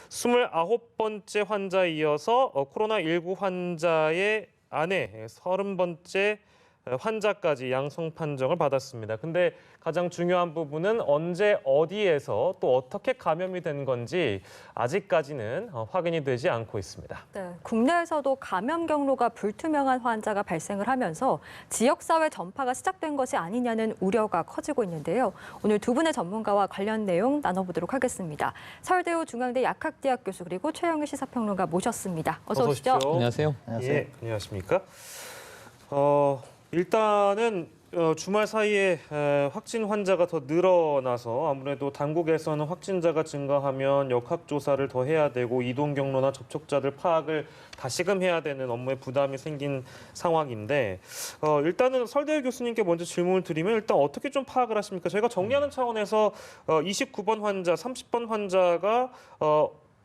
29번째 환자에 이어서 코로나19 환자의 아내 30번째 환자까지 양성 판정을 받았습니다. 근데 가장 중요한 부분은 언제 어디에서 또 어떻게 감염이 된 건지 아직까지는 확인이 되지 않고 있습니다. 네, 국내에서도 감염 경로가 불투명한 환자가 발생을 하면서 지역사회 전파가 시작된 것이 아니냐는 우려가 커지고 있는데요. 오늘 두 분의 전문가와 관련 내용 나눠보도록 하겠습니다. 서울대우 중앙대 약학대학 교수 그리고 최영일 시사평론가 모셨습니다. 어서 오십시오. 안녕하세요. 예, 안녕하십니까? 일단은 주말 사이에 확진 환자가 더 늘어나서 아무래도 당국에서는 확진자가 증가하면 역학조사를 더 해야 되고 이동 경로나 접촉자들 파악을 다시금 해야 되는 업무에 부담이 생긴 상황인데 일단은 설대우 교수님께 먼저 질문을 드리면 일단 어떻게 좀 파악을 하십니까? 저희가 정리하는 차원에서 29번 환자, 30번 환자가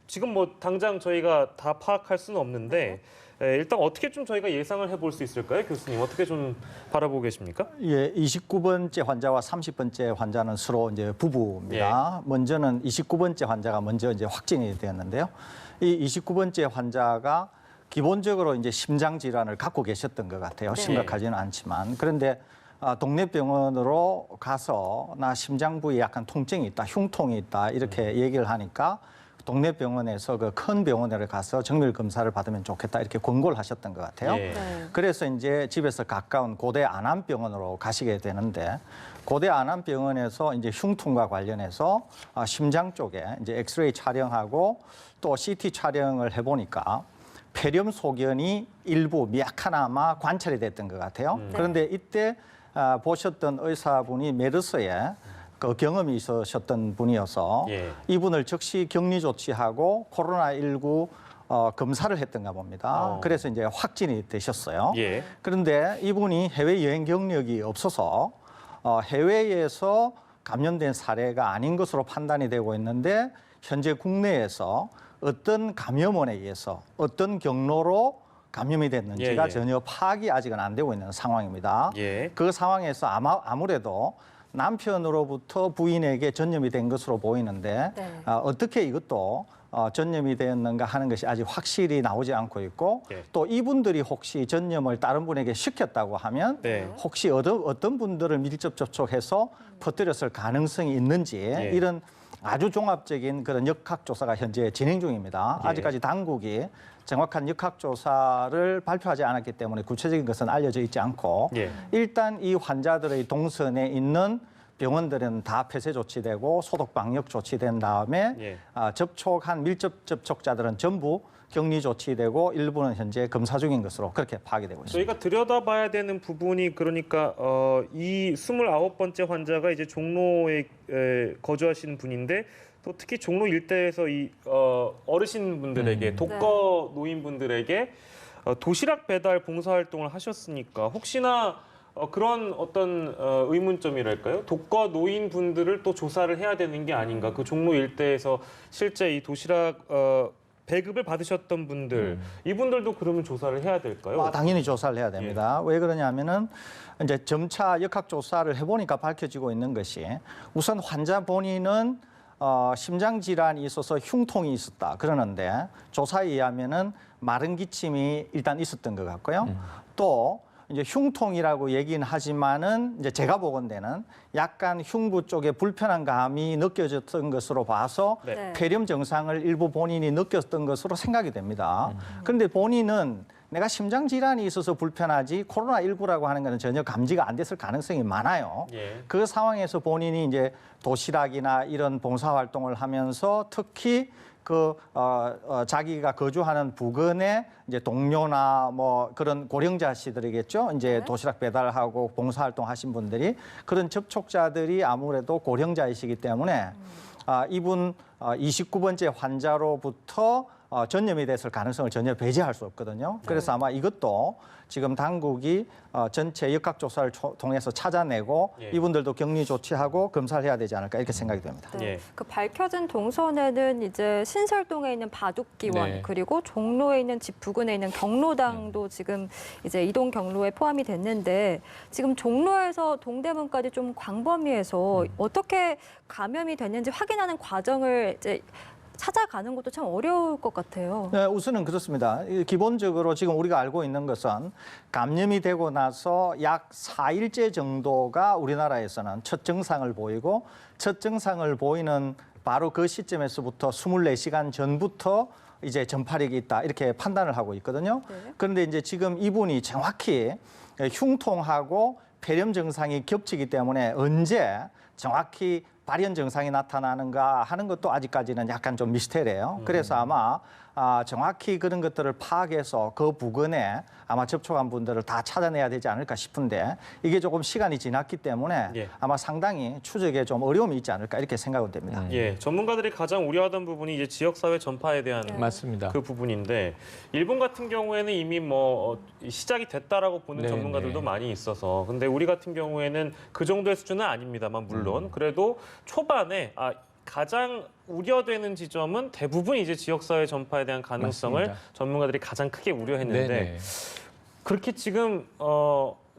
지금 뭐 당장 저희가 다 파악할 수는 없는데 일단 어떻게 좀 저희가 예상을 해볼 수 있을까요, 교수님? 어떻게 좀 바라보고 계십니까? 예, 29번째 환자와 30번째 환자는 서로 이제 부부입니다. 예. 먼저는 29번째 환자가 먼저 이제 확진이 되었는데요. 이 29번째 환자가 기본적으로 이제 심장 질환을 갖고 계셨던 것 같아요. 네. 심각하지는 않지만. 그런데 동네 병원으로 가서 나 심장 부위에 약간 통증이 있다, 흉통이 있다 이렇게 얘기를 하니까 동네 병원에서 그 큰 병원에 가서 정밀 검사를 받으면 좋겠다 이렇게 권고를 하셨던 것 같아요. 예. 네. 그래서 이제 집에서 가까운 고대 안암병원으로 가시게 되는데 고대 안암병원에서 이제 흉통과 관련해서 심장 쪽에 이제 엑스레이 촬영하고 또 CT 촬영을 해보니까 폐렴 소견이 일부 미약하나마 관찰이 됐던 것 같아요. 그런데 이때 보셨던 의사분이 메르스에 그 경험이 있으셨던 분이어서 예. 이분을 즉시 격리 조치하고 코로나19 검사를 했던가 봅니다. 그래서 이제 확진이 되셨어요. 예. 그런데 이분이 해외 여행 경력이 없어서 해외에서 감염된 사례가 아닌 것으로 판단이 되고 있는데 현재 국내에서 어떤 감염원에 의해서 어떤 경로로 감염이 됐는지가 예. 전혀 파악이 아직은 안 되고 있는 상황입니다. 예. 그 상황에서 아무래도 남편으로부터 부인에게 전염이 된 것으로 보이는데 네. 어떻게 이것도 전염이 되었는가 하는 것이 아직 확실히 나오지 않고 있고 예. 또 이분들이 혹시 전염을 다른 분에게 시켰다고 하면 네. 혹시 어떤 분들을 밀접 접촉해서 퍼뜨렸을 가능성이 있는지 예. 이런 아주 종합적인 그런 역학조사가 현재 진행 중입니다. 예. 아직까지 당국이 정확한 역학조사를 발표하지 않았기 때문에 구체적인 것은 알려져 있지 않고 예. 일단 이 환자들의 동선에 있는 병원들은 다 폐쇄 조치되고 소독 방역 조치된 다음에 예. 접촉한 밀접 접촉자들은 전부 격리 조치되고 일부는 현재 검사 중인 것으로 그렇게 파악이 되고 있습니다. 저희가 들여다봐야 되는 부분이 그러니까 이 29번째 환자가 이제 종로에 거주하시는 분인데 또 특히 종로 일대에서 이 어르신분들에게 독거 노인분들에게 도시락 배달 봉사활동을 하셨으니까 혹시나 그런 어떤 의문점이랄까요? 독거 노인분들을 또 조사를 해야 되는 게 아닌가? 그 종로 일대에서 실제 이 도시락 배급을 받으셨던 분들 이분들도 그러면 조사를 해야 될까요? 당연히 조사를 해야 됩니다. 왜 그러냐면은 이제 점차 역학 조사를 해보니까 밝혀지고 있는 것이 우선 환자 본인은 심장 질환이 있어서 흉통이 있었다 그러는데 조사에 의하면은 마른 기침이 일단 있었던 것 같고요. 또 이제 흉통이라고 얘기는 하지만은 이제 제가 보건대는 약간 흉부 쪽에 불편한 감이 느껴졌던 것으로 봐서 네. 폐렴 증상을 일부 본인이 느꼈던 것으로 생각이 됩니다. 그런데 본인은 내가 심장 질환이 있어서 불편하지 코로나19라고 하는 것은 전혀 감지가 안 됐을 가능성이 많아요. 예. 그 상황에서 본인이 이제 도시락이나 이런 봉사활동을 하면서 특히 자기가 거주하는 부근에 이제 동료나 뭐 그런 고령자시들이겠죠. 이제 네. 도시락 배달하고 봉사활동 하신 분들이 그런 접촉자들이 아무래도 고령자이시기 때문에 이분 29번째 환자로부터 전염이 됐을 가능성을 전혀 배제할 수 없거든요. 그래서 아마 이것도 지금 당국이 전체 역학조사를 통해서 찾아내고 예. 이분들도 격리 조치하고 검사를 해야 되지 않을까 이렇게 생각이 됩니다. 네. 예. 그 밝혀진 동선에는 이제 신설동에 있는 바둑기원 네. 그리고 종로에 있는 집 부근에 있는 경로당도 지금 이제 이동 경로에 포함이 됐는데 지금 종로에서 동대문까지 좀 광범위해서 어떻게 감염이 됐는지 확인하는 과정을 이제 찾아가는 것도 참 어려울 것 같아요. 네, 우선은 그렇습니다. 기본적으로 지금 우리가 알고 있는 것은 감염이 되고 나서 약 4일째 정도가 우리나라에서는 첫 증상을 보이고 첫 증상을 보이는 바로 그 시점에서부터 24시간 전부터 이제 전파력이 있다 이렇게 판단을 하고 있거든요. 네. 그런데 이제 지금 이분이 정확히 흉통하고 폐렴 증상이 겹치기 때문에 언제 정확히 발현 증상이 나타나는가 하는 것도 아직까지는 약간 좀 미스테리예요. 그래서 아마 정확히 그런 것들을 파악해서 그 부근에 아마 접촉한 분들을 다 찾아내야 되지 않을까 싶은데 이게 조금 시간이 지났기 때문에 예. 아마 상당히 추적에 좀 어려움이 있지 않을까 이렇게 생각은 됩니다. 예, 전문가들이 가장 우려하던 부분이 이제 지역사회 전파에 대한 맞습니다. 그 부분인데 일본 같은 경우에는 이미 뭐 시작이 됐다라고 보는 네, 전문가들도 네. 많이 있어서 근데 우리 같은 경우에는 그 정도의 수준은 아닙니다만 물론 그래도 초반에 가장 우려되는 지점은 대부분 이제 지역사회 전파에 대한 가능성을 맞습니다. 전문가들이 가장 크게 우려했는데 네네. 그렇게 지금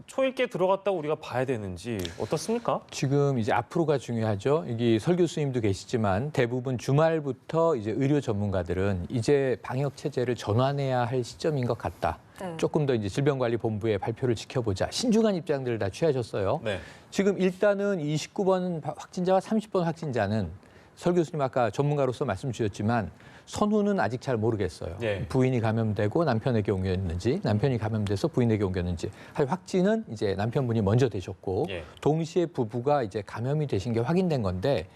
초읽기에 들어갔다고 우리가 봐야 되는지 어떻습니까? 지금 이제 앞으로가 중요하죠. 여기 설 교수님도 계시지만 대부분 주말부터 이제 의료 전문가들은 이제 방역 체제를 전환해야 할 시점인 것 같다. 네. 조금 더 이제 질병관리본부의 발표를 지켜보자. 신중한 입장들을 다 취하셨어요. 네. 지금 일단은 29번 확진자와 30번 확진자는 설 교수님 아까 전문가로서 말씀 주셨지만 선후는 아직 잘 모르겠어요. 네. 부인이 감염되고 남편에게 옮겼는지 남편이 감염돼서 부인에게 옮겼는지 할 확진은 이제 남편분이 먼저 되셨고 예. 동시에 부부가 이제 감염이 되신 게 확인된 건데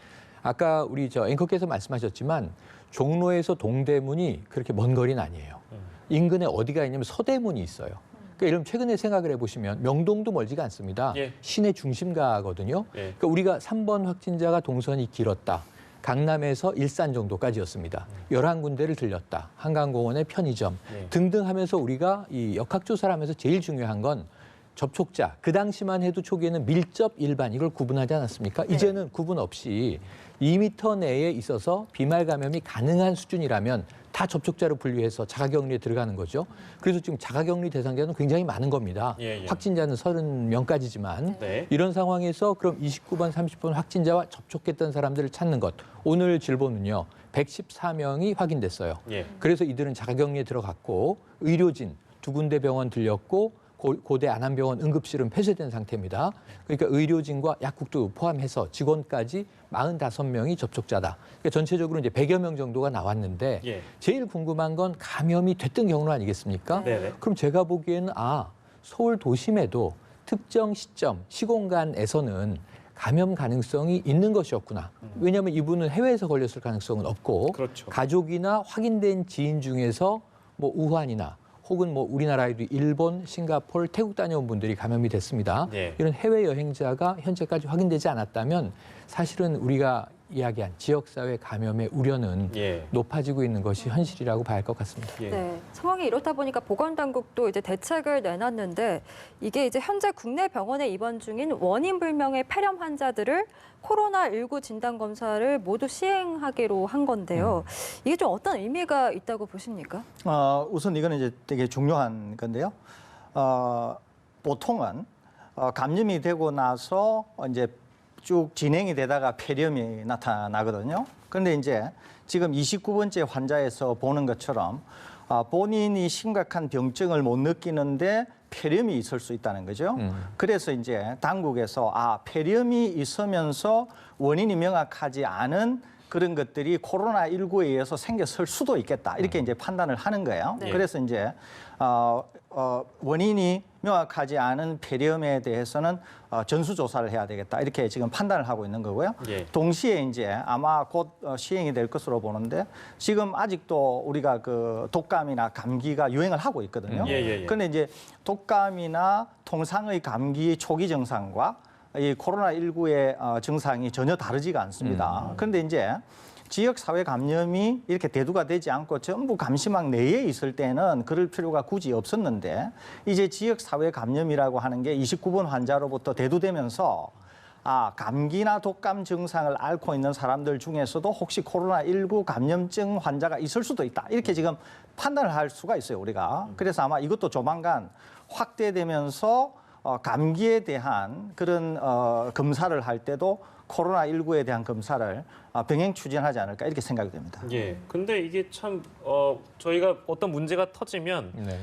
아까 우리 저 앵커께서 말씀하셨지만 종로에서 동대문이 그렇게 먼 거리는 아니에요. 인근에 어디가 있냐면 서대문이 있어요. 그러니까 이런 최근에 생각을 해보시면 명동도 멀지가 않습니다. 예. 시내 중심가거든요. 예. 그러니까 우리가 3번 확진자가 동선이 길었다. 강남에서 일산 정도까지였습니다. 11군데를 들렸다. 한강공원의 편의점 네. 등등 하면서 우리가 이 역학조사를 하면서 제일 중요한 건 접촉자, 그 당시만 해도 초기에는 밀접, 일반 이걸 구분하지 않았습니까? 이제는 구분 없이 2m 내에 있어서 비말 감염이 가능한 수준이라면 다 접촉자로 분류해서 자가격리에 들어가는 거죠. 그래서 지금 자가격리 대상자는 굉장히 많은 겁니다. 예, 예. 확진자는 30명까지지만 네. 이런 상황에서 그럼 29번, 30번 확진자와 접촉했던 사람들을 찾는 것. 오늘 질본은요. 114명이 확인됐어요. 예. 그래서 이들은 자가격리에 들어갔고 의료진 2군데 병원 들렸고 고대 안암병원 응급실은 폐쇄된 상태입니다. 그러니까 의료진과 약국도 포함해서 직원까지 45명이 접촉자다. 그러니까 전체적으로 이제 100여 명 정도가 나왔는데 예. 제일 궁금한 건 감염이 됐던 경로 아니겠습니까? 네네. 그럼 제가 보기에는 서울 도심에도 특정 시점, 시공간에서는 감염 가능성이 있는 것이었구나. 왜냐하면 이분은 해외에서 걸렸을 가능성은 없고 그렇죠. 가족이나 확인된 지인 중에서 뭐 우한이나 혹은 뭐 우리나라에도 일본, 싱가포르, 태국 다녀온 분들이 감염이 됐습니다. 네. 이런 해외 여행자가 현재까지 확인되지 않았다면 사실은 우리가 이야기한 지역사회 감염의 우려는 예. 높아지고 있는 것이 현실이라고 봐야 할 것 같습니다. 예. 네, 상황이 이렇다 보니까 보건당국도 이제 대책을 내놨는데 이게 이제 현재 국내 병원에 입원 중인 원인 불명의 폐렴 환자들을 코로나19 진단 검사를 모두 시행하기로 한 건데요. 이게 좀 어떤 의미가 있다고 보십니까? 우선 이거는 이제 되게 중요한 건데요. 보통은 감염이 되고 나서 이제 쭉 진행이 되다가 폐렴이 나타나거든요. 그런데 이제 지금 29번째 환자에서 보는 것처럼 본인이 심각한 병증을 못 느끼는데 폐렴이 있을 수 있다는 거죠. 그래서 이제 당국에서 폐렴이 있으면서 원인이 명확하지 않은 그런 것들이 코로나19에 의해서 생겼을 수도 있겠다. 이렇게 이제 판단을 하는 거예요. 네. 그래서 이제 원인이 명확하지 않은 폐렴에 대해서는 전수조사를 해야 되겠다. 이렇게 지금 판단을 하고 있는 거고요. 예. 동시에 이제 아마 곧 시행이 될 것으로 보는데 지금 아직도 우리가 그 독감이나 감기가 유행을 하고 있거든요. 예. 그런데 이제 독감이나 통상의 감기 초기 증상과 이 코로나19의 증상이 전혀 다르지가 않습니다. 그런데 이제 지역사회 감염이 이렇게 대두가 되지 않고 전부 감시망 내에 있을 때는 그럴 필요가 굳이 없었는데 이제 지역사회 감염이라고 하는 게 29번 환자로부터 대두되면서 감기나 독감 증상을 앓고 있는 사람들 중에서도 혹시 코로나19 감염증 환자가 있을 수도 있다. 이렇게 지금 판단을 할 수가 있어요, 우리가. 그래서 아마 이것도 조만간 확대되면서 감기에 대한 그런 검사를 할 때도 코로나19에 대한 검사를 병행 추진하지 않을까 이렇게 생각이 됩니다. 예. 근데 이게 참 저희가 어떤 문제가 터지면 네.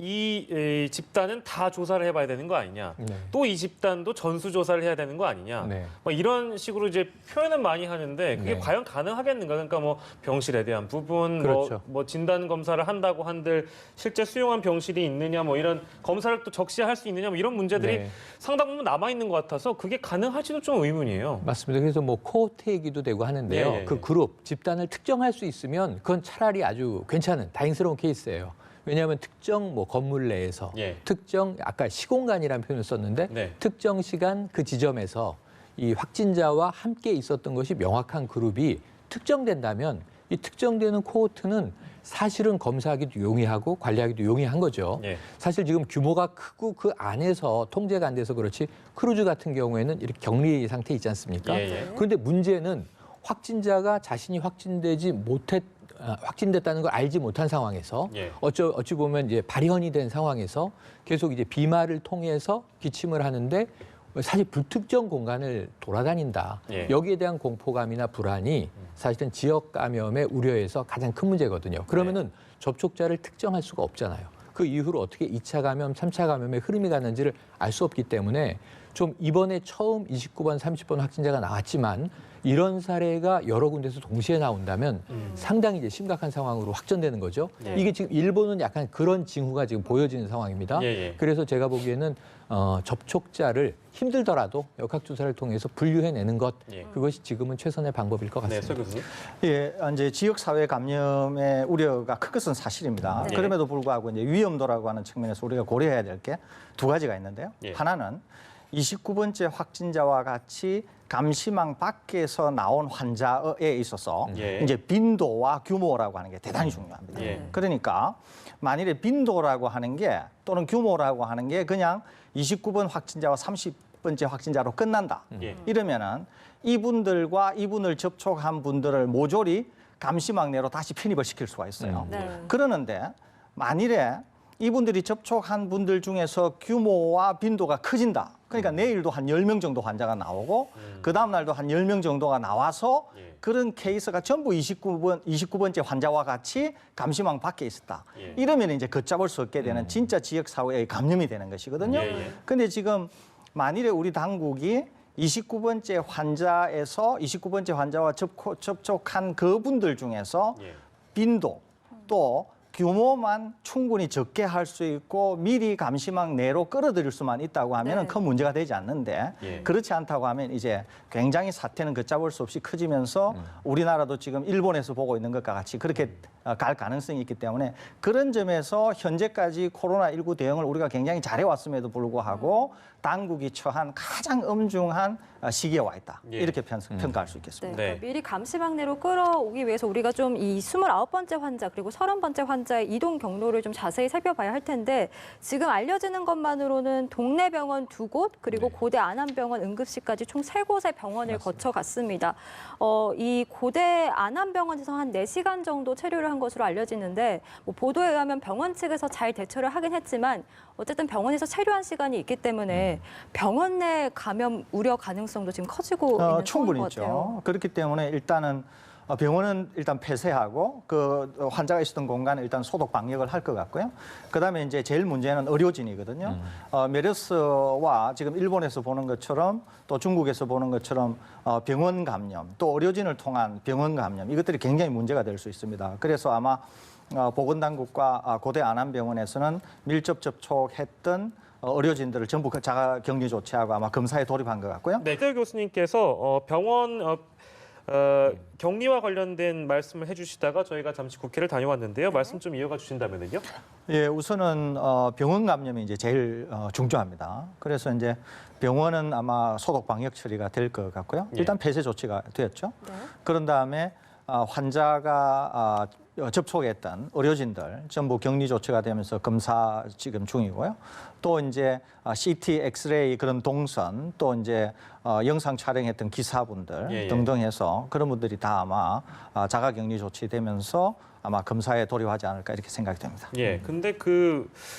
이 집단은 다 조사를 해봐야 되는 거 아니냐. 네. 또 이 집단도 전수 조사를 해야 되는 거 아니냐. 네. 뭐 이런 식으로 이제 표현은 많이 하는데 그게 네. 과연 가능하겠는가? 그러니까 뭐 병실에 대한 부분, 그렇죠. 뭐 진단 검사를 한다고 한들 실제 수용한 병실이 있느냐, 뭐 이런 검사를 또 적시할 수 있느냐, 뭐 이런 문제들이 네. 상당 부분 남아 있는 것 같아서 그게 가능할지도 좀 의문이에요. 맞습니다. 그래서 뭐 코호트 얘기도 되고 하는데요. 예, 예, 예. 그 그룹 집단을 특정할 수 있으면 그건 차라리 아주 괜찮은 다행스러운 케이스예요. 왜냐하면 특정 뭐 건물 내에서 예. 특정 아까 시공간이라는 표현을 썼는데 네. 특정 시간 그 지점에서 이 확진자와 함께 있었던 것이 명확한 그룹이 특정된다면 이 특정되는 코호트는 사실은 검사하기도 용이하고 관리하기도 용이한 거죠. 예. 사실 지금 규모가 크고 그 안에서 통제가 안 돼서 그렇지 크루즈 같은 경우에는 이렇게 격리 상태에 있지 않습니까? 예, 예. 그런데 문제는 확진자가 자신이 확진됐다는 걸 알지 못한 상황에서 예. 어찌 보면 이제 발현이 된 상황에서 계속 이제 비말을 통해서 기침을 하는데 사실 불특정 공간을 돌아다닌다. 예. 여기에 대한 공포감이나 불안이 사실은 지역 감염의 우려에서 가장 큰 문제거든요. 그러면은 접촉자를 특정할 수가 없잖아요. 그 이후로 어떻게 2차 감염, 3차 감염의 흐름이 가는지를 알 수 없기 때문에 좀 이번에 처음 29번, 30번 확진자가 나왔지만 이런 사례가 여러 군데서 동시에 나온다면 상당히 이제 심각한 상황으로 확전되는 거죠. 네. 이게 지금 일본은 약간 그런 징후가 지금 보여지는 상황입니다. 예, 예. 그래서 제가 보기에는 접촉자를 힘들더라도 역학조사를 통해서 분류해내는 것 예. 그것이 지금은 최선의 방법일 것 네, 같습니다. 서 교수님. 예, 이제 지역사회 감염의 우려가 큰 것은 사실입니다. 네. 그럼에도 불구하고 이제 위험도라고 하는 측면에서 우리가 고려해야 될 게 두 가지가 있는데요. 예. 하나는 29번째 확진자와 같이 감시망 밖에서 나온 환자에 있어서 예. 이제 빈도와 규모라고 하는 게 대단히 중요합니다. 예. 그러니까 만일에 빈도라고 하는 게 또는 규모라고 하는 게 그냥 29번 확진자와 30번째 확진자로 끝난다. 예. 이러면은 이분들과 이분을 접촉한 분들을 모조리 감시망 내로 다시 편입을 시킬 수가 있어요. 네. 그러는데 만일에 이분들이 접촉한 분들 중에서 규모와 빈도가 커진다. 그러니까 내일도 한 10명 정도 환자가 나오고 그 다음 날도 한 10명 정도가 나와서 예. 그런 케이스가 전부 29번째 환자와 같이 감시망 밖에 있었다. 예. 이러면 이제 걷잡을 수 없게 되는 진짜 지역 사회의 감염이 되는 것이거든요. 예, 예. 근데 지금 만일에 우리 당국이 29번째 환자와 접촉한 그분들 중에서 예. 빈도 또 규모만 충분히 적게 할 수 있고 미리 감시망 내로 끌어들일 수만 있다고 하면 네. 큰 문제가 되지 않는데 예. 그렇지 않다고 하면 이제 굉장히 사태는 걷잡을 수 없이 커지면서 우리나라도 지금 일본에서 보고 있는 것과 같이 그렇게 갈 가능성이 있기 때문에 그런 점에서 현재까지 코로나19 대응을 우리가 굉장히 잘해왔음에도 불구하고 당국이 처한 가장 엄중한 시기에 와 있다. 예. 이렇게 평가할 수 있겠습니다. 네, 네. 그러니까 미리 감시망 내로 끌어오기 위해서 우리가 좀 이 29번째 환자 그리고 30번째 환자의 이동 경로를 좀 자세히 살펴봐야 할 텐데 지금 알려지는 것만으로는 동네 병원 2곳 그리고 네. 고대 안암병원 응급실까지 총 3곳의 병원을 거쳐갔습니다. 이 고대 안암병원에서 한 4시간 정도 체류를 한 것으로 알려지는데 뭐 보도에 의하면 병원 측에서 잘 대처를 하긴 했지만 어쨌든 병원에서 체류한 시간이 있기 때문에 병원 내 감염 우려 가능성도 지금 커지고 있는 상황인 충분히 것 같아요. 있죠. 그렇기 때문에 일단은 병원은 일단 폐쇄하고 그 환자가 있었던 공간은 일단 소독 방역을 할 것 같고요. 그다음에 이제 제일 문제는 의료진이거든요. 메르스와 지금 일본에서 보는 것처럼 또 중국에서 보는 것처럼 병원 감염 또 의료진을 통한 병원 감염 이것들이 굉장히 문제가 될 수 있습니다. 그래서 아마 보건당국과 고대 안암병원에서는 밀접 접촉했던 의료진들을 전부 자가 격리 조치하고 아마 검사에 돌입한 것 같고요. 네, 이태 교수님께서 병원 격리와 관련된 말씀을 해주시다가 저희가 잠시 국회를 다녀왔는데요. 말씀 좀 이어가 주신다면요. 예, 우선은 병원 감염이 이제 제일 중요합니다. 그래서 이제 병원은 아마 소독 방역 처리가 될 것 같고요. 예. 일단 폐쇄 조치가 되었죠. 네. 그런 다음에 환자가 접촉했던 의료진들 전부 격리 조치가 되면서 검사 지금 중이고요. 또 이제 CT, 엑스레이 그런 동선, 또 이제 영상 촬영했던 기사분들 예, 예. 등등 해서 그런 분들이 다 아마 자가격리 조치되면서 아마 검사에 돌입하지 않을까 이렇게 생각이 됩니다. 예. 근데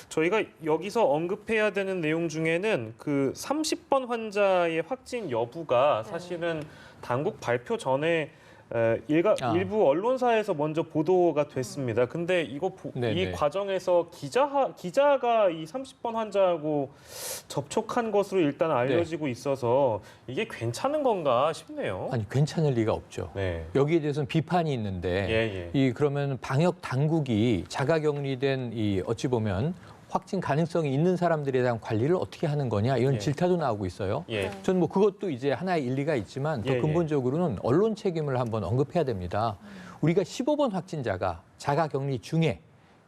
저희가 여기서 언급해야 되는 내용 중에는 30번 환자의 확진 여부가 사실은 당국 발표 전에 일부 언론사에서 먼저 보도가 됐습니다. 근데 이 네네. 과정에서 기자가 이 30번 환자하고 접촉한 것으로 일단 알려지고 있어서 이게 괜찮은 건가 싶네요. 아니 괜찮을 리가 없죠. 네. 여기에 대해서는 비판이 있는데 그러면 방역 당국이 자가격리된 어찌 보면 확진 가능성이 있는 사람들에 대한 관리를 어떻게 하는 거냐 이런 질타도 나오고 있어요. 예. 저는 그것도 이제 하나의 일리가 있지만 더 근본적으로는 언론 책임을 한번 언급해야 됩니다. 우리가 15번 확진자가 자가격리 중에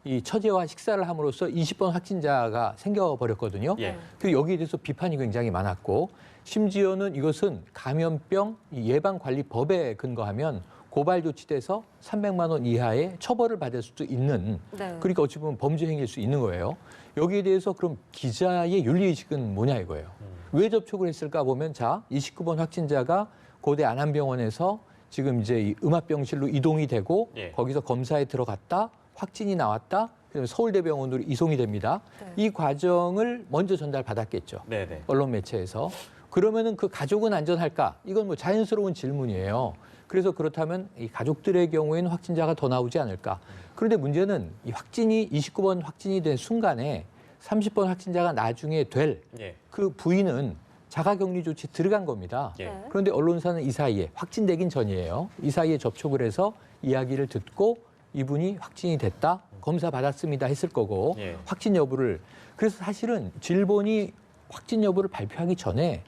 이 처제와 식사를 함으로써 20번 확진자가 생겨버렸거든요. 예. 그리고 여기에 대해서 비판이 굉장히 많았고 심지어는 이것은 감염병 예방관리법에 근거하면 고발 조치돼서 300만 원 이하의 처벌을 받을 수도 있는 그러니까 어찌 보면 범죄 행위일 수 있는 거예요. 여기에 대해서 그럼 기자의 윤리의식은 뭐냐 이거예요. 왜 접촉을 했을까 보면 29번 확진자가 고대 안암병원에서 지금 이제 이 음압병실로 이동이 되고 거기서 검사에 들어갔다 확진이 나왔다 서울대병원으로 이송이 됩니다. 이 과정을 먼저 전달받았겠죠. 네네. 언론 매체에서. 그러면은 그 가족은 안전할까? 이건 뭐 자연스러운 질문이에요. 그래서 그렇다면 이 가족들의 경우에는 확진자가 더 나오지 않을까? 그런데 문제는 이 확진이 29번 확진이 된 순간에 30번 확진자가 나중에 될 그 부인은 자가격리 조치 들어간 겁니다. 그런데 언론사는 이 사이에 확진되긴 전이에요. 이 사이에 접촉을 해서 이야기를 듣고 이분이 확진이 됐다, 검사 받았습니다 했을 거고 확진 여부를 그래서 사실은 질본이 확진 여부를 발표하기 전에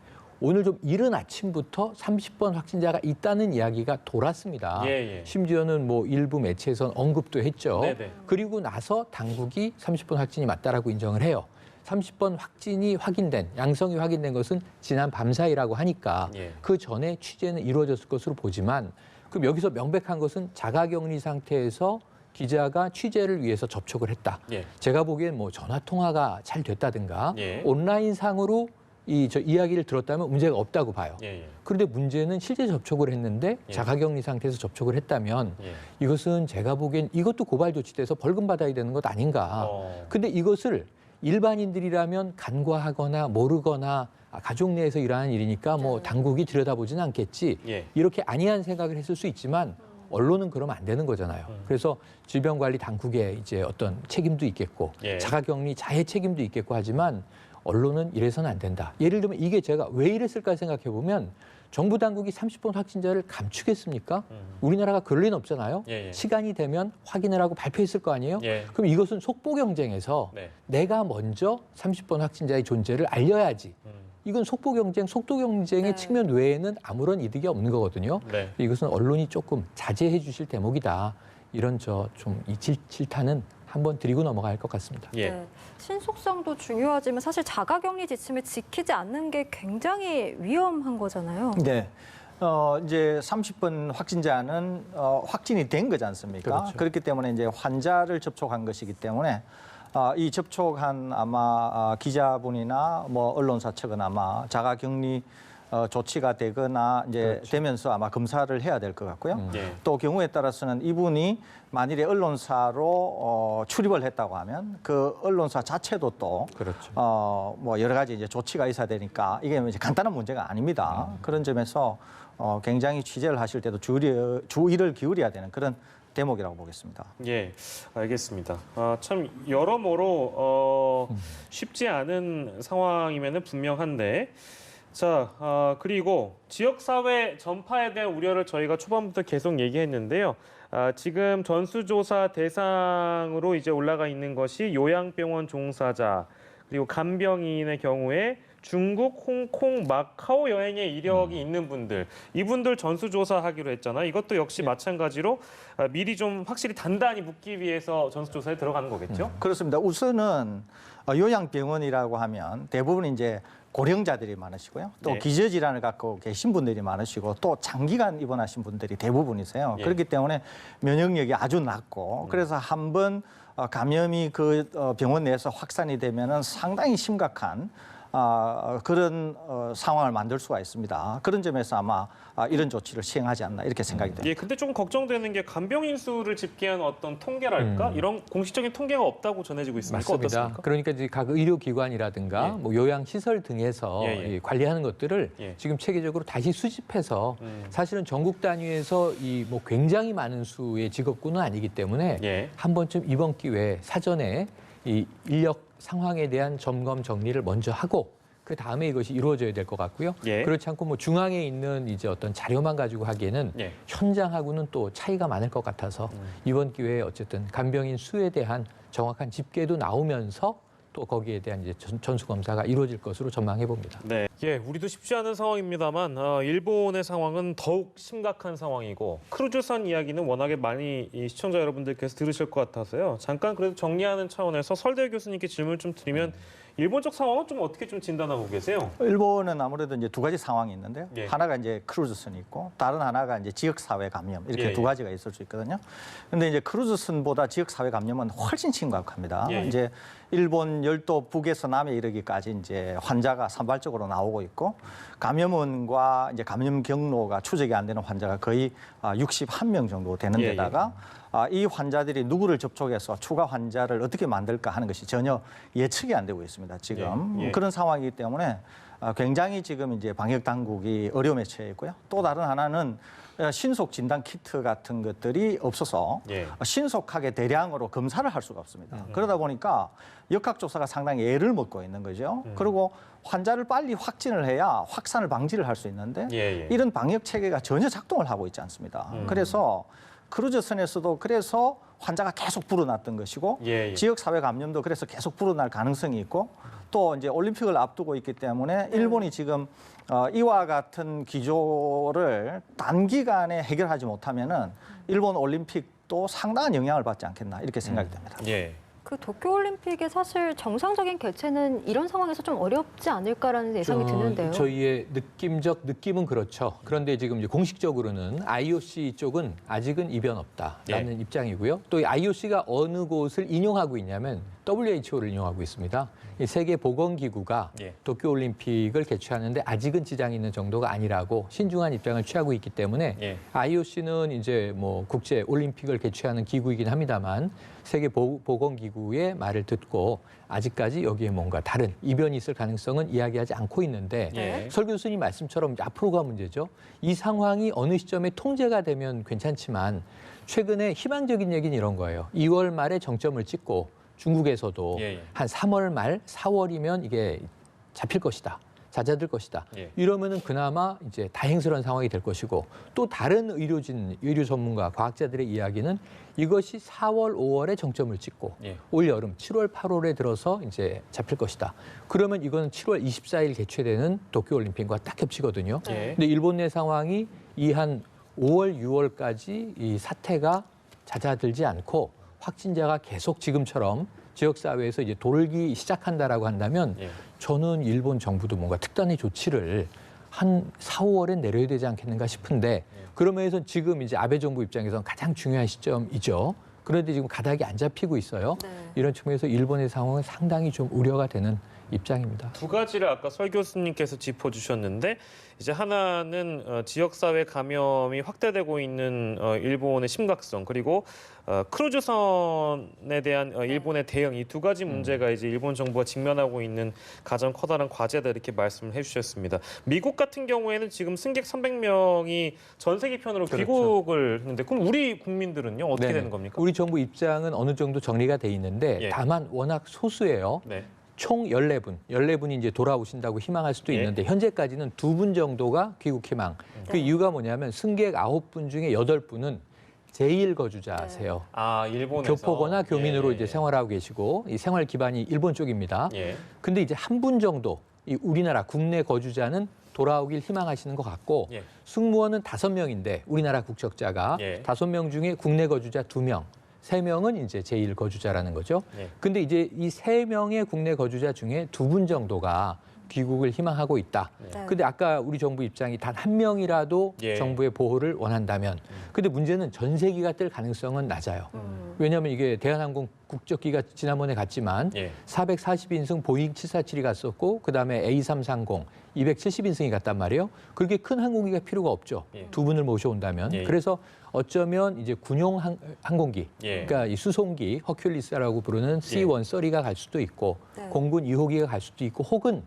오늘 좀 이른 아침부터 30번 확진자가 있다는 이야기가 돌았습니다. 심지어는 뭐 일부 매체에서는 언급도 했죠. 그리고 나서 당국이 30번 확진이 맞다라고 인정을 해요. 30번 확진이 확인된, 양성이 확인된 것은 지난 밤 사이라고 하니까 그 전에 취재는 이루어졌을 것으로 보지만 그럼 여기서 명백한 것은 자가격리 상태에서 기자가 취재를 위해서 접촉을 했다. 제가 보기엔 뭐 전화 통화가 잘 됐다든가 온라인 상으로 저 이야기를 들었다면 문제가 없다고 봐요. 그런데 문제는 실제 접촉을 했는데 자가격리 상태에서 접촉을 했다면 이것은 제가 보기엔 이것도 고발 조치돼서 벌금 받아야 되는 것 아닌가. 근데 이것을 일반인들이라면 간과하거나 모르거나 가족 내에서 일어나는 일이니까 뭐 당국이 들여다보지는 않겠지. 이렇게 안이한 생각을 했을 수 있지만 언론은 그러면 안 되는 거잖아요. 그래서 질병관리 당국의 이제 어떤 책임도 있겠고 자가격리 자해 책임도 있겠고 하지만 언론은 이래서는 안 된다. 예를 들면 이게 제가 왜 이랬을까 생각해 보면 정부 당국이 30번 확진자를 감추겠습니까? 우리나라가 그럴 리는 없잖아요. 시간이 되면 확인을 하고 발표했을 거 아니에요? 그럼 이것은 속보 경쟁에서 내가 먼저 30번 확진자의 존재를 알려야지. 이건 속보 경쟁, 속도 경쟁의 측면 외에는 아무런 이득이 없는 거거든요. 이것은 언론이 조금 자제해 주실 대목이다. 이런 좀 이 질타는 한번 드리고 넘어갈 것 같습니다. 신속성도 중요하지만 사실 자가격리 지침을 지키지 않는 게 굉장히 위험한 거잖아요. 네. 이제 30번 확진자는 확진이 된 거지 않습니까? 그렇죠. 그렇기 때문에 이제 환자를 접촉한 것이기 때문에 이 접촉한 아마 기자분이나 뭐 언론사 측은 아마 자가격리 조치가 되거나 이제 되면서 아마 검사를 해야 될 것 같고요. 또 경우에 따라서는 이분이 만일에 언론사로 출입을 했다고 하면 그 언론사 자체도 또 뭐 여러 가지 이제 조치가 있어야 되니까 이게 이제 간단한 문제가 아닙니다. 그런 점에서 굉장히 취재를 하실 때도 주의를 기울여야 되는 그런 대목이라고 보겠습니다. 알겠습니다. 참 여러모로 쉽지 않은 상황임에는 분명한데 자, 그리고 지역사회 전파에 대한 우려를 저희가 초반부터 계속 얘기했는데요. 지금 전수조사 대상으로 이제 올라가 있는 것이 요양병원 종사자, 그리고 간병인의 경우에 중국, 홍콩, 마카오 여행에 이력이 있는 분들, 이분들 전수조사하기로 했잖아요. 이것도 역시 마찬가지로 미리 좀 확실히 단단히 묻기 위해서 전수조사에 들어가는 거겠죠? 그렇습니다. 우선은 요양병원이라고 하면 대부분 이제 고령자들이 많으시고요. 또 예. 기저질환을 갖고 계신 분들이 많으시고 또 장기간 입원하신 분들이 대부분이세요. 예. 그렇기 때문에 면역력이 아주 낮고 그래서 한번 감염이 그 병원 내에서 확산이 되면은 상당히 심각한 그런 상황을 만들 수가 있습니다. 그런 점에서 아마 이런 조치를 시행하지 않나 이렇게 생각이 됩니다. 예, 근데 좀 걱정되는 게 간병인 수를 집계한 어떤 통계랄까 이런 공식적인 통계가 없다고 전해지고 있습니까? 맞습니다. 어떻습니까? 그러니까 이제 각 의료기관이라든가 예. 뭐 요양시설 등에서 예, 예. 이 관리하는 것들을 예. 지금 체계적으로 다시 수집해서 사실은 전국 단위에서 이 뭐 굉장히 많은 수의 직업군은 아니기 때문에 예. 한 번쯤 이번 기회에 사전에 이 인력 상황에 대한 점검 정리를 먼저 하고 그 다음에 이것이 이루어져야 될 것 같고요. 예. 그렇지 않고 뭐 중앙에 있는 이제 어떤 자료만 가지고 하기에는 예. 현장하고는 또 차이가 많을 것 같아서 이번 기회에 어쨌든 간병인 수에 대한 정확한 집계도 나오면서 또 거기에 대한 이제 전수 검사가 이루어질 것으로 전망해 봅니다. 네, 예, 우리도 쉽지 않은 상황입니다만 일본의 상황은 더욱 심각한 상황이고 크루즈선 이야기는 워낙에 많이 이 시청자 여러분들께서 들으실 것 같아서요. 잠깐 그래도 정리하는 차원에서 설대 교수님께 질문 좀 드리면 일본적 상황은 좀 어떻게 좀 진단하고 계세요? 일본은 아무래도 이제 두 가지 상황이 있는데요. 예. 하나가 이제 크루즈선이 있고 다른 하나가 이제 지역 사회 감염 이렇게 예, 두 예. 가지가 있을 수 있거든요. 근데 이제 크루즈선보다 지역 사회 감염은 훨씬 심각합니다. 예, 예. 이제 일본 열도 북에서 남에 이르기까지 이제 환자가 산발적으로 나오고 있고 감염원과 이제 감염 경로가 추적이 안 되는 환자가 거의 61명 정도 되는 예, 예. 데다가 이 환자들이 누구를 접촉해서 추가 환자를 어떻게 만들까 하는 것이 전혀 예측이 안 되고 있습니다. 지금 예, 예. 그런 상황이기 때문에 굉장히 지금 이제 방역 당국이 어려움에 처해 있고요. 또 다른 하나는 신속 진단 키트 같은 것들이 없어서 예. 신속하게 대량으로 검사를 할 수가 없습니다. 그러다 보니까 역학조사가 상당히 애를 먹고 있는 거죠. 그리고 환자를 빨리 확진을 해야 확산을 방지를 할 수 있는데 예, 예. 이런 방역 체계가 전혀 작동을 하고 있지 않습니다. 그래서 크루즈선에서도 그래서 환자가 계속 불어났던 것이고 예, 예. 지역 사회 감염도 그래서 계속 불어날 가능성이 있고 또 이제 올림픽을 앞두고 있기 때문에 일본이 지금 이와 같은 기조를 단기간에 해결하지 못하면은 일본 올림픽도 상당한 영향을 받지 않겠나 이렇게 생각이 됩니다. 예. 그 도쿄올림픽의 사실 정상적인 개최는 이런 상황에서 좀 어렵지 않을까라는 예상이 드는데요. 저희의 느낌적 느낌은 그렇죠. 그런데 지금 이제 공식적으로는 IOC 쪽은 아직은 이변 없다라는 입장이고요. 또 이 IOC가 어느 곳을 인용하고 있냐면 WHO를 인용하고 있습니다. 이 세계보건기구가 예. 도쿄올림픽을 개최하는데 아직은 지장이 있는 정도가 아니라고 신중한 입장을 취하고 있기 때문에 예. IOC는 이제 뭐 국제 올림픽을 개최하는 기구이긴 합니다만 세계보건기구의 말을 듣고 아직까지 여기에 뭔가 다른 이변이 있을 가능성은 이야기하지 않고 있는데 예. 설 교수님 말씀처럼 앞으로가 문제죠. 이 상황이 어느 시점에 통제가 되면 괜찮지만 최근에 희망적인 얘기는 이런 거예요. 2월 말에 정점을 찍고 중국에서도 예, 예. 한 3월 말, 4월이면 이게 잡힐 것이다. 잦아들 것이다. 예. 이러면은 그나마 이제 다행스러운 상황이 될 것이고 또 다른 의료 전문가, 과학자들의 이야기는 이것이 4월, 5월에 정점을 찍고 예. 올 여름 7월, 8월에 들어서 이제 잡힐 것이다. 그러면 이건 7월 24일 개최되는 도쿄올림픽과 딱 겹치거든요. 예. 근데 일본 내 상황이 이 한 5월, 6월까지 이 사태가 잦아들지 않고 확진자가 계속 지금처럼 지역사회에서 이제 돌기 시작한다라고 한다면 예. 저는 일본 정부도 뭔가 특단의 조치를 한 4, 5월에 내려야 되지 않겠는가 싶은데 그러면서 지금 이제 아베 정부 입장에서는 가장 중요한 시점이죠. 그런데 지금 가닥이 안 잡히고 있어요. 네. 이런 측면에서 일본의 상황은 상당히 좀 우려가 되는 입장입니다. 두 가지를 아까 설 교수님께서 짚어주셨는데 이제 하나는 지역사회 감염이 확대되고 있는 일본의 심각성 그리고 크루즈선에 대한 일본의 대응 이 두 가지 문제가 이제 일본 정부가 직면하고 있는 가장 커다란 과제다 이렇게 말씀을 해주셨습니다. 미국 같은 경우에는 지금 승객 300명이 전 세계편으로 그렇죠. 귀국을 했는데 그럼 우리 국민들은요 어떻게 네네. 되는 겁니까? 우리 정부 입장은 어느 정도 정리가 돼 있는데 예. 다만 워낙 소수예요. 네. 총 14분이 이제 돌아오신다고 희망할 수도 예. 있는데 현재까지는 2분 정도가 귀국 희망. 그 이유가 뭐냐면 승객 9분 중에 8분은 제1 거주자세요. 아 일본에서 교포거나 교민으로 예, 이제 예. 생활하고 계시고 이 생활 기반이 일본 쪽입니다. 예. 근데 이제 한 분 정도 이 우리나라 국내 거주자는 돌아오길 희망하시는 것 같고 예. 승무원은 5명인데 우리나라 국적자가 예. 5명 중에 국내 거주자 2명. 3명은 이제 제1 거주자라는 거죠. 예. 근데 이제 이 3명의 국내 거주자 중에 2분 정도가 귀국을 희망하고 있다. 네. 근데 아까 우리 정부 입장이 단 한 명이라도 예. 정부의 보호를 원한다면 근데 문제는 전세기가 뜰 가능성은 낮아요. 왜냐하면 이게 대한항공 국적기가 지난번에 갔지만 예. 440인승 보잉 747이 갔었고 그다음에 A330 270인승이 갔단 말이에요. 그렇게 큰 항공기가 필요가 없죠. 예. 두 분을 모셔온다면. 예. 그래서 어쩌면 이제 군용 항공기, 예. 그러니까 이 수송기 허큘리스라고 부르는 C-130가 갈 수도 있고 네. 공군 2호기가 갈 수도 있고 혹은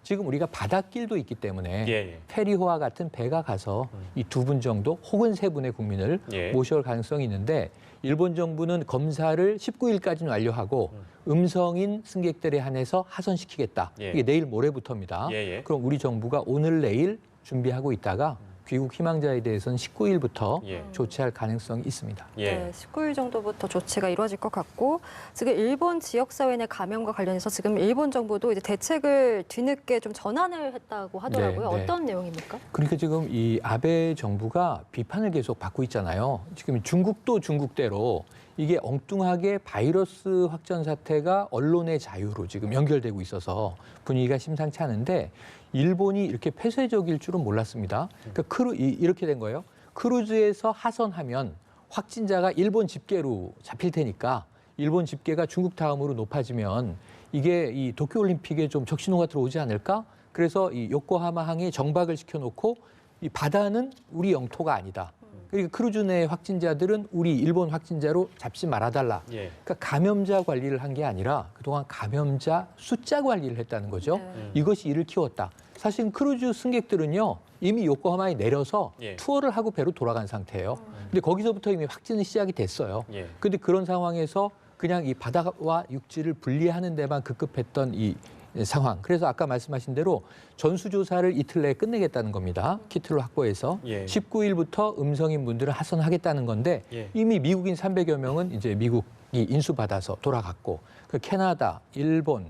지금 우리가 바닷길도 있기 때문에 예. 페리호와 같은 배가 가서 이 두 분 정도 혹은 세 분의 국민을 예. 모셔올 가능성이 있는데 일본 정부는 검사를 19일까지는 완료하고 음성인 승객들에 한해서 하선시키겠다. 예. 이게 내일 모레부터입니다. 예. 그럼 우리 정부가 오늘 내일 준비하고 있다가 귀국 희망자에 대해서는 19일부터 예. 조치할 가능성이 있습니다. 예. 네, 19일 정도부터 조치가 이루어질 것 같고 지금 일본 지역사회 내 감염과 관련해서 지금 일본 정부도 이제 대책을 뒤늦게 좀 전환을 했다고 하더라고요. 네, 네. 어떤 내용입니까? 그러니까 지금 이 아베 정부가 비판을 계속 받고 있잖아요. 지금 중국도 중국대로 이게 엉뚱하게 바이러스 확전 사태가 언론의 자유로 지금 연결되고 있어서 분위기가 심상치 않은데 일본이 이렇게 폐쇄적일 줄은 몰랐습니다. 그러니까 이렇게 된 거예요. 크루즈에서 하선하면 확진자가 일본 집계로 잡힐 테니까 일본 집계가 중국 다음으로 높아지면 이게 이 도쿄올림픽에 좀 적신호가 들어오지 않을까? 그래서 이 요코하마 항에 정박을 시켜놓고 이 바다는 우리 영토가 아니다. 그러니까 크루즈 내 확진자들은 우리 일본 확진자로 잡지 말아달라. 예. 그러니까 감염자 관리를 한 게 아니라 그동안 감염자 숫자 관리를 했다는 거죠. 네. 이것이 이를 키웠다. 사실 크루즈 승객들은요 이미 요코하마에 내려서 예. 투어를 하고 배로 돌아간 상태예요. 근데 거기서부터 이미 확진이 시작이 됐어요. 예. 근데 그런 상황에서 그냥 이 바다와 육지를 분리하는 데만 급급했던 이 상황. 그래서 아까 말씀하신 대로 전수조사를 이틀 내에 끝내겠다는 겁니다. 키트를 확보해서. 예. 19일부터 음성인 분들을 하선하겠다는 건데 예. 이미 미국인 300여 명은 이제 미국이 인수받아서 돌아갔고 그 캐나다, 일본,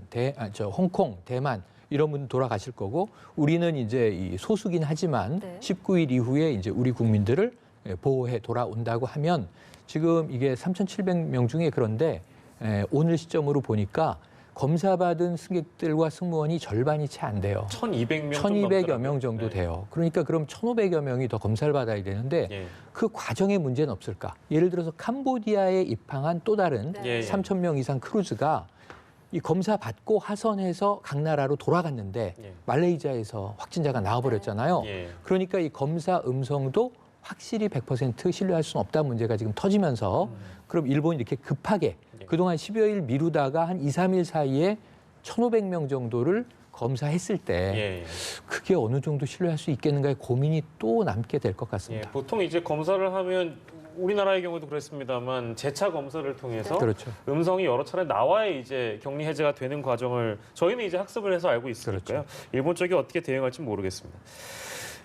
홍콩, 대만 이런 분 돌아가실 거고 우리는 이제 이 소수긴 하지만 네. 19일 이후에 이제 우리 국민들을 보호해 돌아온다고 하면 지금 이게 3,700명 중에 그런데 오늘 시점으로 보니까 검사받은 승객들과 승무원이 절반이 채 안 돼요. 1,200명 1,200여 명 정도 돼요. 그러니까 그럼 1,500여 명이 더 검사를 받아야 되는데 예. 그 과정에 문제는 없을까? 예를 들어서 캄보디아에 입항한 또 다른 네. 3,000명 이상 크루즈가 이 검사 받고 하선해서 각 나라로 돌아갔는데 예. 말레이시아에서 확진자가 나와버렸잖아요. 예. 그러니까 이 검사 음성도 확실히 100% 신뢰할 수는 없다는 문제가 지금 터지면서 그럼 일본이 이렇게 급하게 예. 그동안 10여일 미루다가 한 2, 3일 사이에 1,500명 정도를 검사했을 때 예. 그게 어느 정도 신뢰할 수 있겠는가의 고민이 또 남게 될 것 예. 같습니다. 보통 이제 검사를 하면 우리나라의 경우도 그랬습니다만 재차 검사를 통해서 그렇죠. 음성이 여러 차례 나와야 이제 격리 해제가 되는 과정을 저희는 이제 학습을 해서 알고 있으니까요. 일본 쪽이 어떻게 대응할지 모르겠습니다.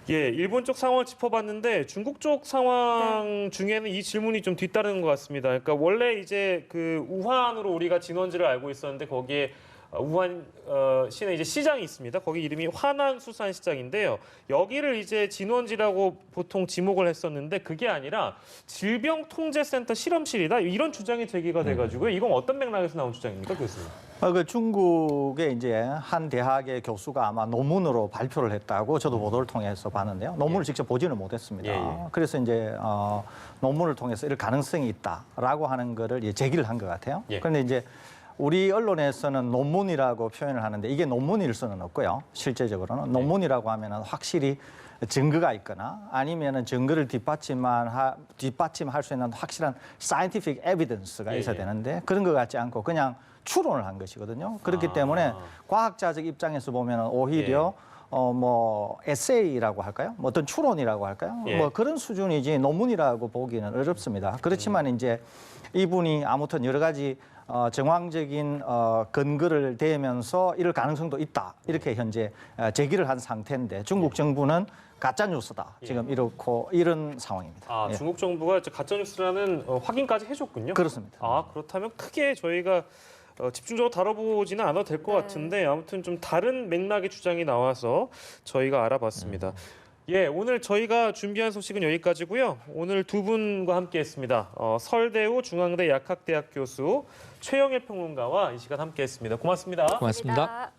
예, 일본 쪽 상황을 짚어봤는데 중국 쪽 상황 중에는 이 질문이 좀 뒤따르는 것 같습니다. 그러니까 원래 이제 그 우한으로 우리가 진원지를 알고 있었는데 거기에 우한 시내 이제 시장이 있습니다. 거기 이름이 화난수산시장인데요. 여기를 이제 진원지라고 보통 지목을 했었는데 그게 아니라 질병통제센터 실험실이다. 이런 주장이 제기가 돼가지고요. 이건 어떤 맥락에서 나온 주장입니까, 교수님? 그 중국의 이제 한 대학의 교수가 아마 논문으로 발표를 했다고 저도 보도를 통해서 봤는데요. 논문을 직접 보지는 못했습니다. 예, 예. 그래서 이제 논문을 통해서 이럴 가능성이 있다라고 하는 거를 이제 제기를 한 것 같아요. 예. 그런데 이제 우리 언론에서는 논문이라고 표현을 하는데 이게 논문일 수는 없고요. 실제적으로는 논문이라고 하면은 확실히 증거가 있거나 아니면은 증거를 뒷받침할 수 있는 확실한 scientific evidence가 예, 있어야 예. 되는데 그런 것 같지 않고 그냥 추론을 한 것이거든요. 그렇기 때문에 과학자적 입장에서 보면은 오히려 뭐 에세이라고 할까요? 뭐 어떤 추론이라고 할까요? 예. 뭐 그런 수준이지 논문이라고 보기는 어렵습니다. 그렇지만 이제 이분이 아무튼 여러 가지 정황적인 근거를 대면서 이럴 가능성도 있다. 이렇게 현재 제기를 한 상태인데 중국 정부는 가짜 뉴스다. 지금 이런 상황입니다. 예. 중국 정부가 가짜뉴스라는 확인까지 해줬군요. 그렇습니다. 그렇다면 크게 저희가 집중적으로 다뤄보지는 않아도 될 것 같은데 아무튼 좀 다른 맥락의 주장이 나와서 저희가 알아봤습니다. 예, 오늘 저희가 준비한 소식은 여기까지고요. 오늘 두 분과 함께했습니다. 설대우 중앙대 약학대학 교수 최영일 평론가와 이 시간 함께했습니다. 고맙습니다. 고맙습니다.